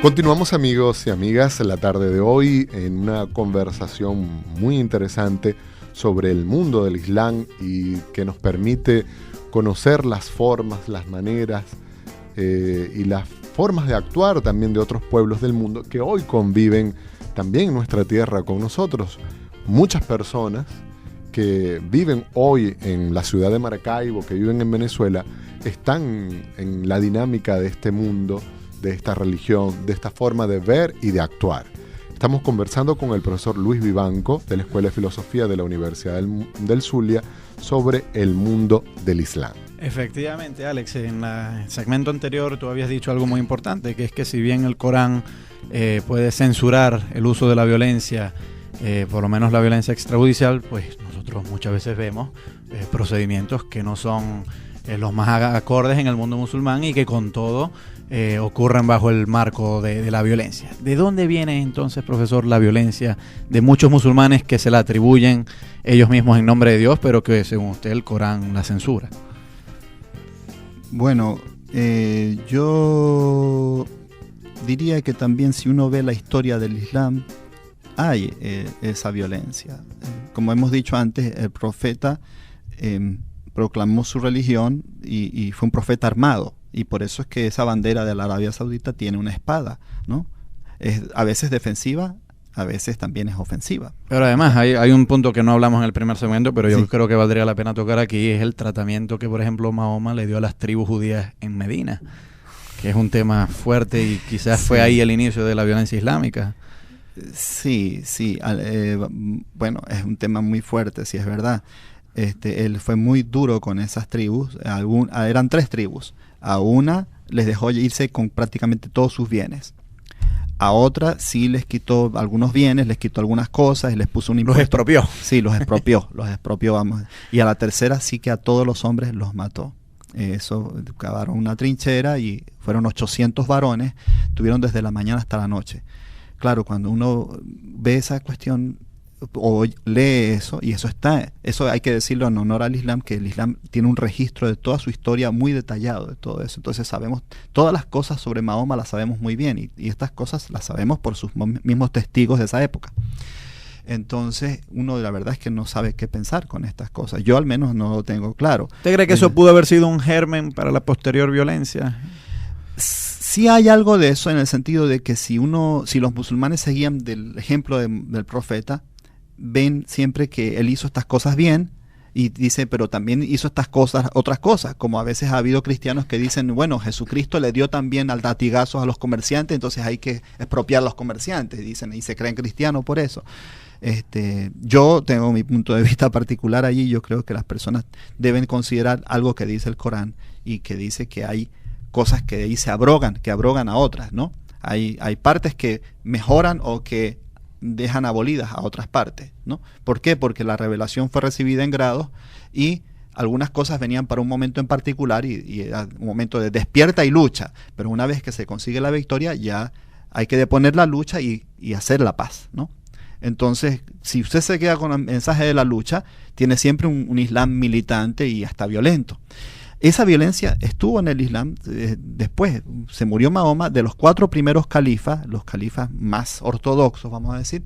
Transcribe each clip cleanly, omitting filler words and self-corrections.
Continuamos, amigos y amigas, en la tarde de hoy en una conversación muy interesante sobre el mundo del Islam y que nos permite conocer las formas, las maneras y las formas de actuar también de otros pueblos del mundo que hoy conviven también en nuestra tierra con nosotros. Muchas personas que viven hoy en la ciudad de Maracaibo, que viven en Venezuela, están en la dinámica de este mundo, de esta religión, de esta forma de ver y de actuar. Estamos conversando con el profesor Luis Vivanco de la Escuela de Filosofía de la Universidad del Zulia sobre el mundo del Islam. Efectivamente, Alex, en el segmento anterior tú habías dicho algo muy importante, que es que si bien el Corán puede censurar el uso de la violencia, por lo menos la violencia extrajudicial, pues nosotros muchas veces vemos procedimientos que no son los más acordes en el mundo musulmán y que con todo ocurren bajo el marco de la violencia. ¿De dónde viene entonces, profesor, la violencia de muchos musulmanes que se la atribuyen ellos mismos en nombre de Dios, pero que según usted el Corán la censura? Bueno, yo diría que también si uno ve la historia del Islam, hay esa violencia. Como hemos dicho antes, el profeta proclamó su religión y fue un profeta armado. Y por eso es que esa bandera de la Arabia Saudita tiene una espada, ¿no? Es a veces defensiva, a veces también es ofensiva. Pero además hay un punto que no hablamos en el primer segmento, pero yo creo que valdría la pena tocar aquí, es el tratamiento que, por ejemplo, Mahoma le dio a las tribus judías en Medina, que es un tema fuerte y quizás fue ahí el inicio de la violencia islámica. Sí. Bueno, es un tema muy fuerte, sí es verdad. Él fue muy duro con esas tribus. Eran 3 tribus. A una les dejó irse con prácticamente todos sus bienes. A otra sí les quitó algunos bienes, les quitó algunas cosas y les puso un impuesto. Los expropió. Sí, los expropió, vamos. Y a la tercera sí que a todos los hombres los mató. Eso, cavaron una trinchera y fueron 800 varones, tuvieron desde la mañana hasta la noche. Claro, cuando uno ve esa cuestión o lee eso, y eso hay que decirlo en honor al Islam, que el Islam tiene un registro de toda su historia muy detallado de todo eso. Entonces sabemos, todas las cosas sobre Mahoma las sabemos muy bien, y estas cosas las sabemos por sus mismos testigos de esa época. Entonces uno la verdad es que no sabe qué pensar con estas cosas. Yo al menos no lo tengo claro. ¿Usted cree que eso pudo haber sido un germen para la posterior violencia? Sí hay algo de eso, en el sentido de que si los musulmanes seguían del ejemplo del profeta, ven siempre que él hizo estas cosas bien, y dice, pero también hizo estas cosas, otras cosas, como a veces ha habido cristianos que dicen, bueno, Jesucristo le dio también al latigazos a los comerciantes, entonces hay que expropiar a los comerciantes, dicen, y se creen cristianos por eso. Yo tengo mi punto de vista particular allí. Yo creo que las personas deben considerar algo que dice el Corán, y que dice que hay cosas que ahí se abrogan, que abrogan a otras, ¿no? Hay partes que mejoran o que dejan abolidas a otras partes, ¿no? ¿Por qué? Porque la revelación fue recibida en grados y algunas cosas venían para un momento en particular y era un momento de despierta y lucha, pero una vez que se consigue la victoria ya hay que deponer la lucha y hacer la paz, ¿no? Entonces, si usted se queda con el mensaje de la lucha, tiene siempre un Islam militante y hasta violento. Esa violencia estuvo en el Islam después. Se murió Mahoma. De los 4 primeros califas, los califas más ortodoxos, vamos a decir,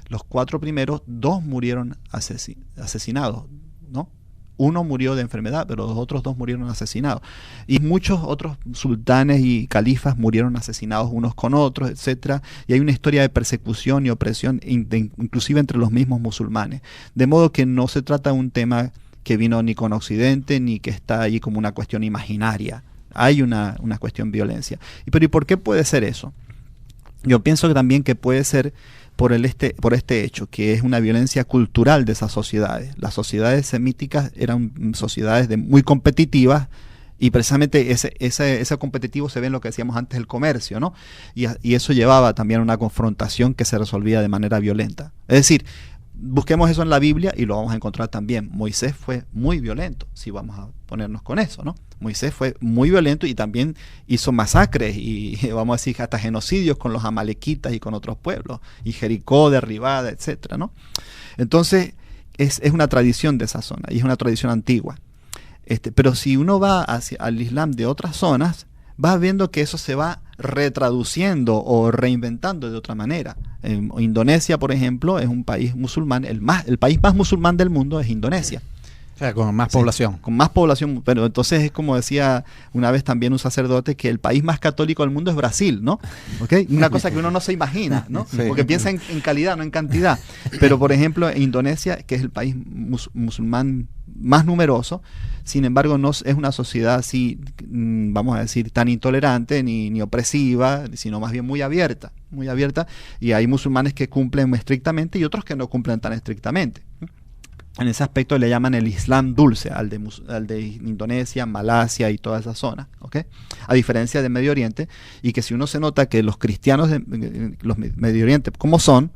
los 4 primeros, 2 murieron asesinados, ¿no? Uno murió de enfermedad, pero los otros 2 murieron asesinados. Y muchos otros sultanes y califas murieron asesinados unos con otros, etcétera. Y hay una historia de persecución y opresión, inclusive entre los mismos musulmanes. De modo que no se trata de un tema que vino ni con Occidente, ni que está ahí como una cuestión imaginaria. Hay una cuestión de violencia. Pero ¿y por qué puede ser eso? Yo pienso que también que puede ser por este hecho, que es una violencia cultural de esas sociedades. Las sociedades semíticas eran sociedades muy competitivas, y precisamente ese competitivo se ve en lo que decíamos antes, el comercio, ¿no? Y eso llevaba también a una confrontación que se resolvía de manera violenta. Es decir, busquemos eso en la Biblia y lo vamos a encontrar también. Moisés fue muy violento, si vamos a ponernos con eso, ¿no? Moisés fue muy violento y también hizo masacres y, vamos a decir, hasta genocidios con los amalequitas y con otros pueblos, y Jericó derribada, etcétera, ¿no? Entonces, es una tradición de esa zona, y es una tradición antigua. Pero si uno va al Islam de otras zonas, va viendo que eso se va retraduciendo o reinventando de otra manera. Indonesia, por ejemplo, es un país musulmán, el país más musulmán del mundo es Indonesia. O sea, con más población. Con más población, pero entonces es como decía una vez también un sacerdote, que el país más católico del mundo es Brasil, ¿no? ¿Okay? Una cosa que uno no se imagina, ¿no? Sí. Porque piensa en calidad, no en cantidad. Pero, por ejemplo, Indonesia, que es el país musulmán más numeroso, sin embargo, no es una sociedad así, vamos a decir, tan intolerante ni opresiva, sino más bien muy abierta, y hay musulmanes que cumplen estrictamente y otros que no cumplen tan estrictamente. En ese aspecto le llaman el Islam dulce al de Indonesia, Malasia y toda esa zona, ¿okay? A diferencia de Medio Oriente, y que si uno se nota que los cristianos de los Medio Oriente, como son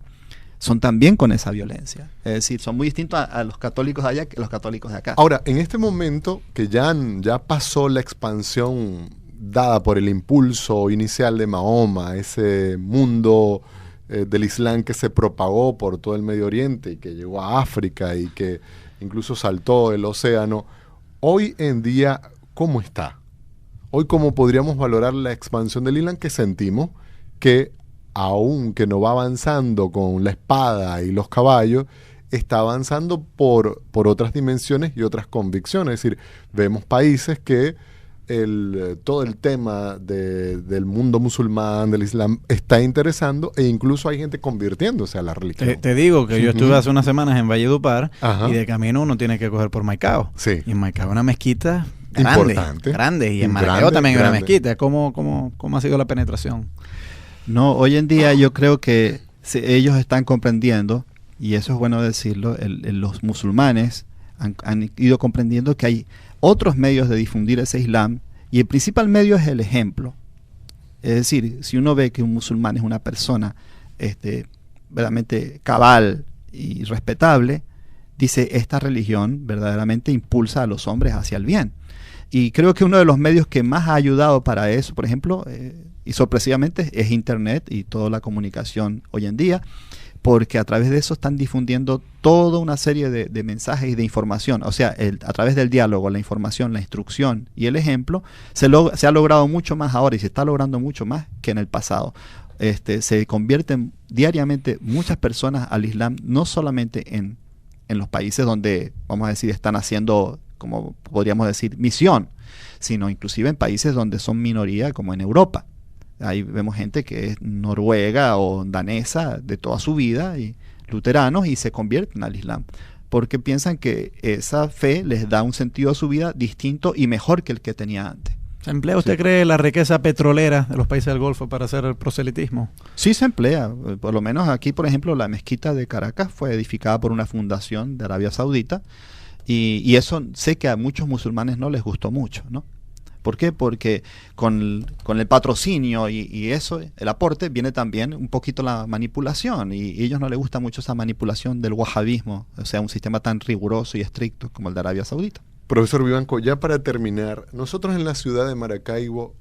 también con esa violencia. Es decir, son muy distintos a los católicos de allá que los católicos de acá. Ahora, en este momento que ya pasó la expansión dada por el impulso inicial de Mahoma, ese mundo del Islam que se propagó por todo el Medio Oriente y que llegó a África y que incluso saltó el océano, hoy en día, ¿cómo está? Hoy, ¿cómo podríamos valorar la expansión del Islam que sentimos que, aunque no va avanzando con la espada y los caballos, está avanzando por otras dimensiones y otras convicciones? Es decir, vemos países que todo el tema del mundo musulmán, del Islam, está interesando, e incluso hay gente convirtiéndose a la religión. Te digo que yo estuve hace unas semanas en Valledupar. Ajá. Y de camino uno tiene que coger por Maicao. Sí. Y en Maicao una mezquita Importante. grande. Y en Maracaibo también hay una mezquita. ¿Cómo ha sido la penetración? No, hoy en día yo creo que ellos están comprendiendo, y eso es bueno decirlo, los musulmanes han ido comprendiendo que hay otros medios de difundir ese Islam, y el principal medio es el ejemplo. Es decir, si uno ve que un musulmán es una persona verdaderamente cabal y respetable, dice, esta religión verdaderamente impulsa a los hombres hacia el bien. Y creo que uno de los medios que más ha ayudado para eso, por ejemplo, y sorpresivamente, es Internet y toda la comunicación hoy en día, porque a través de eso están difundiendo toda una serie de mensajes y de información. O sea, a través del diálogo, la información, la instrucción y el ejemplo, se ha logrado mucho más ahora, y se está logrando mucho más que en el pasado. Se convierten diariamente muchas personas al Islam, no solamente en los países donde, vamos a decir, están haciendo, como podríamos decir, misión, sino inclusive en países donde son minoría, como en Europa. Ahí vemos gente que es noruega o danesa de toda su vida, y luteranos, y se convierten al Islam, porque piensan que esa fe les da un sentido a su vida distinto y mejor que el que tenía antes. ¿Se emplea, usted cree, la riqueza petrolera de los países del Golfo para hacer el proselitismo? Sí, se emplea. Por lo menos aquí, por ejemplo, la mezquita de Caracas fue edificada por una fundación de Arabia Saudita, y eso sé que a muchos musulmanes no les gustó mucho, ¿no? ¿Por qué? Porque con el patrocinio y eso, el aporte, viene también un poquito la manipulación, y a ellos no les gusta mucho esa manipulación del wahabismo, o sea, un sistema tan riguroso y estricto como el de Arabia Saudita. Profesor Vivanco, ya para terminar, nosotros en la ciudad de Maracaibo,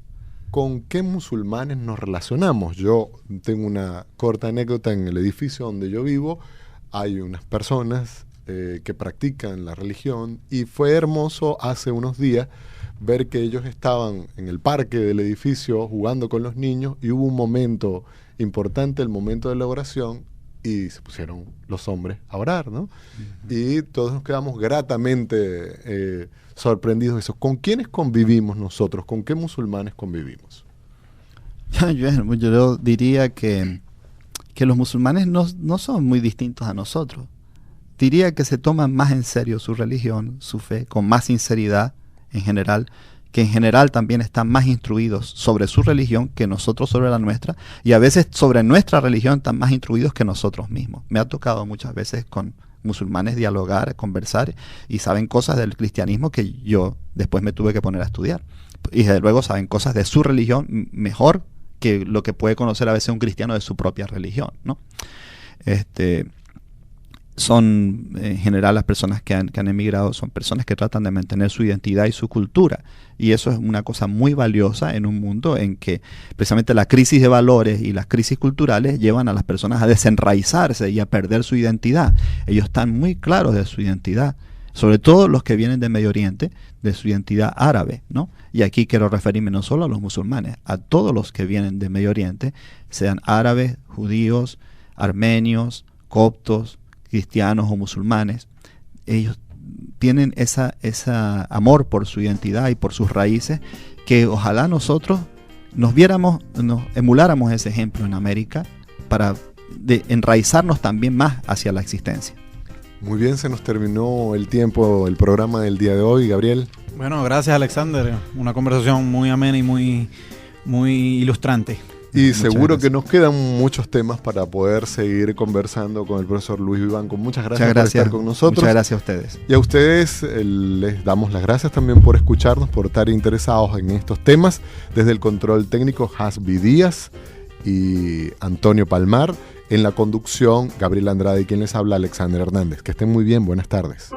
¿con qué musulmanes nos relacionamos? Yo tengo una corta anécdota. En el edificio donde yo vivo hay unas personas que practican la religión, y fue hermoso hace unos días ver que ellos estaban en el parque del edificio jugando con los niños, y hubo un momento importante, el momento de la oración, y se pusieron los hombres a orar, ¿no? Uh-huh. Y todos nos quedamos gratamente sorprendidos de eso. ¿Con quiénes convivimos nosotros? ¿Con qué musulmanes convivimos? Yo diría que los musulmanes no son muy distintos a nosotros. Diría que se toman más en serio su religión, su fe, con más sinceridad en general, que en general también están más instruidos sobre su religión que nosotros sobre la nuestra, y a veces sobre nuestra religión están más instruidos que nosotros mismos. Me ha tocado muchas veces con musulmanes dialogar, conversar, y saben cosas del cristianismo que yo después me tuve que poner a estudiar. Y desde luego saben cosas de su religión mejor que lo que puede conocer a veces un cristiano de su propia religión, ¿no? Son en general las personas que han emigrado, son personas que tratan de mantener su identidad y su cultura, y eso es una cosa muy valiosa en un mundo en que precisamente la crisis de valores y las crisis culturales llevan a las personas a desenraizarse y a perder su identidad. Ellos están muy claros de su identidad, sobre todo los que vienen de Medio Oriente, de su identidad árabe, ¿no? Y aquí quiero referirme no solo a los musulmanes, a todos los que vienen de Medio Oriente, sean árabes, judíos, armenios, coptos, cristianos o musulmanes. Ellos tienen esa amor por su identidad y por sus raíces, que ojalá nosotros nos emuláramos ese ejemplo en América para enraizarnos también más hacia la existencia. Muy bien, se nos terminó el tiempo, el programa del día de hoy, Gabriel. Bueno, gracias, Alexander. Una conversación muy amena y muy ilustrante. Y Muchas seguro gracias. que nos quedan muchos temas para poder seguir conversando con el profesor Luis Vivanco. Muchas gracias por estar con nosotros. Muchas gracias a ustedes. Y a ustedes les damos las gracias también por escucharnos, por estar interesados en estos temas. Desde el control técnico, Hasbi Díaz y Antonio Palmar. En la conducción, Gabriel Andrade, y quien les habla, Alexander Hernández. Que estén muy bien, buenas tardes.